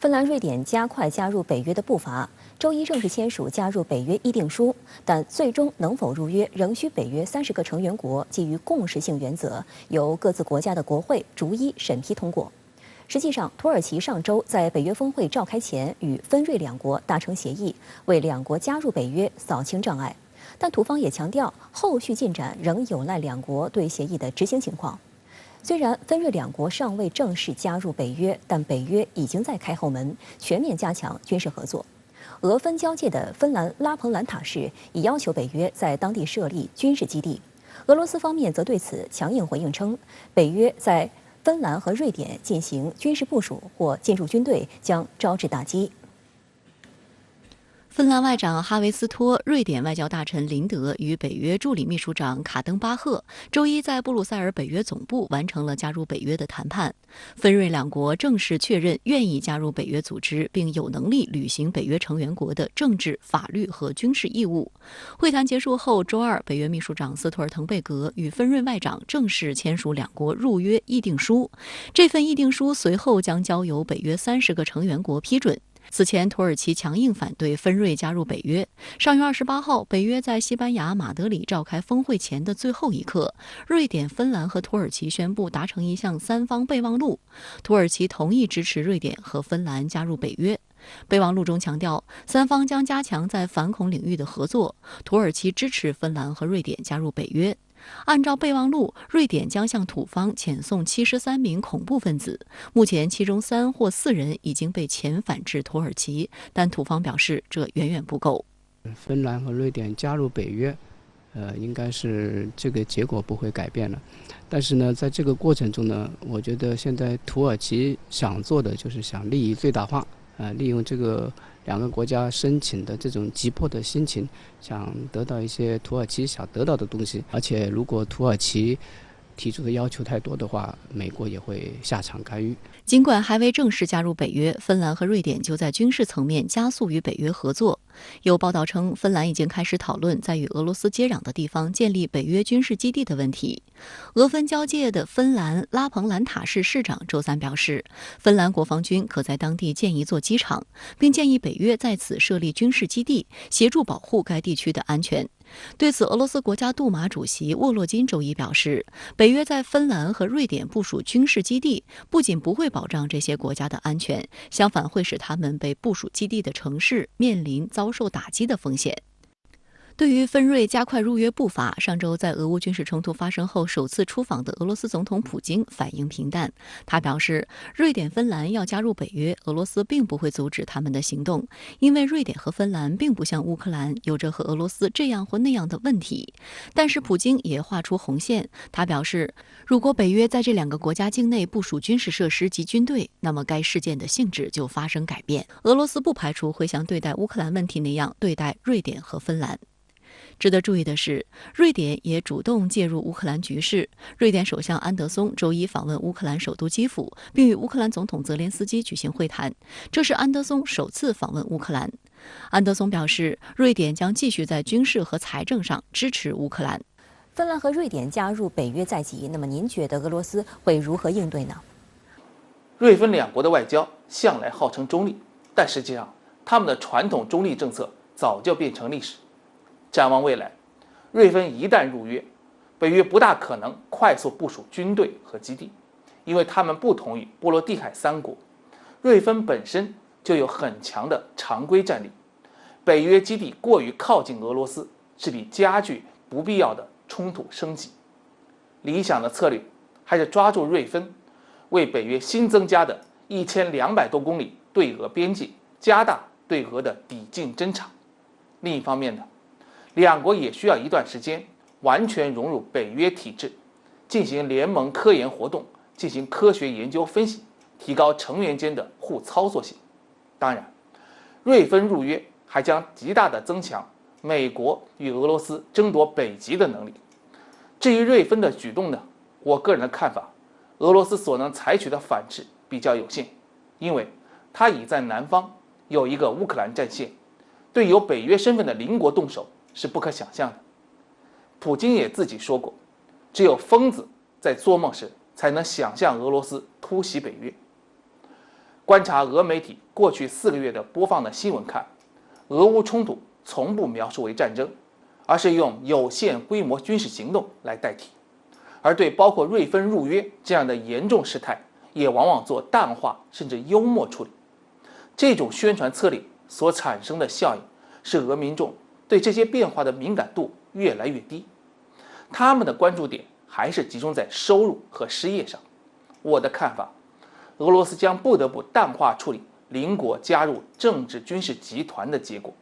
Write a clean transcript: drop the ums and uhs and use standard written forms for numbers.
芬兰、瑞典加快加入北约的步伐，周一正式签署加入北约议定书，但最终能否入约，仍需北约30个成员国基于共识性原则，由各自国家的国会逐一审批通过。实际上，土耳其上周在北约峰会召开前与芬瑞两国达成协议，为两国加入北约扫清障碍。但土方也强调，后续进展仍有赖两国对协议的执行情况。虽然芬瑞两国尚未正式加入北约，但北约已经在开后门，全面加强军事合作。俄芬交界的芬兰拉彭兰塔市已要求北约在当地设立军事基地。俄罗斯方面则对此强硬回应称，北约在芬兰和瑞典进行军事部署或进驻军队将招致打击。芬兰外长哈维斯托、瑞典外交大臣林德与北约助理秘书长卡登巴赫周一在布鲁塞尔北约总部完成了加入北约的谈判。芬瑞两国正式确认愿意加入北约组织，并有能力履行北约成员国的政治、法律和军事义务。会谈结束后，周二，北约秘书长斯托尔滕贝格与芬瑞外长正式签署两国入约议定书。这份议定书随后将交由北约30个成员国批准。此前，土耳其强硬反对芬瑞加入北约。上月28号，北约在西班牙马德里召开峰会前的最后一刻，瑞典、芬兰和土耳其宣布达成一项三方备忘录，土耳其同意支持瑞典和芬兰加入北约。备忘录中强调，三方将加强在反恐领域的合作，土耳其支持芬兰和瑞典加入北约。按照备忘录，瑞典将向土方遣送73名恐怖分子，目前其中3或4人已经被遣返至土耳其，但土方表示这远远不够。芬兰和瑞典加入北约，应该是这个结果不会改变了。但是呢，在这个过程中呢，我觉得现在土耳其想做的就是想利益最大化，利用这个两个国家申请的这种急迫的心情，想得到一些土耳其想得到的东西。而且，如果土耳其提出的要求太多的话，美国也会下场干预。尽管还未正式加入北约，芬兰和瑞典就在军事层面加速与北约合作。有报道称，芬兰已经开始讨论在与俄罗斯接壤的地方建立北约军事基地的问题。俄芬交界的芬兰拉彭兰塔市市长周三表示，芬兰国防军可在当地建一座机场，并建议北约在此设立军事基地，协助保护该地区的安全。对此，俄罗斯国家杜马主席沃洛金周一表示，北约在芬兰和瑞典部署军事基地，不仅不会保障这些国家的安全，相反会使他们被部署基地的城市面临遭受打击的风险。对于芬瑞加快入约步伐，上周在俄乌军事冲突发生后首次出访的俄罗斯总统普京反应平淡。他表示，瑞典、芬兰要加入北约，俄罗斯并不会阻止他们的行动，因为瑞典和芬兰并不像乌克兰有着和俄罗斯这样或那样的问题。但是普京也画出红线，他表示，如果北约在这2个国家境内部署军事设施及军队，那么该事件的性质就发生改变。俄罗斯不排除会像对待乌克兰问题那样对待瑞典和芬兰。值得注意的是，瑞典也主动介入乌克兰局势。瑞典首相安德松周一访问乌克兰首都基辅，并与乌克兰总统泽连斯基举行会谈，这是安德松首次访问乌克兰。安德松表示，瑞典将继续在军事和财政上支持乌克兰。芬兰和瑞典加入北约在即，那么您觉得俄罗斯会如何应对呢？瑞芬两国的外交向来号称中立，但实际上他们的传统中立政策早就变成历史。展望未来，瑞芬一旦入约，北约不大可能快速部署军队和基地，因为他们不同于波罗的海3国。瑞芬本身就有很强的常规战力，北约基地过于靠近俄罗斯，势必加剧不必要的冲突升级。理想的策略还是抓住瑞芬，为北约新增加的1200多公里对俄边界加大对俄的抵近侦察。另一方面呢，两国也需要一段时间完全融入北约体制，进行联盟科研活动，进行科学研究分析，提高成员间的互操作性。当然，瑞芬入约还将极大地增强美国与俄罗斯争夺北极的能力。至于瑞芬的举动呢，我个人的看法，俄罗斯所能采取的反制比较有限，因为它已在南方有一个乌克兰战线，对有北约身份的邻国动手是不可想象的。普京也自己说过，只有疯子在做梦时才能想象俄罗斯突袭北约。观察俄媒体过去4个月的播放的新闻看，俄乌冲突从不描述为战争，而是用有限规模军事行动来代替，而对包括瑞芬入约这样的严重事态，也往往做淡化甚至幽默处理。这种宣传策略所产生的效应，是俄民众对这些变化的敏感度越来越低，他们的关注点还是集中在收入和失业上。我的看法，俄罗斯将不得不淡化处理邻国加入政治军事集团的结果。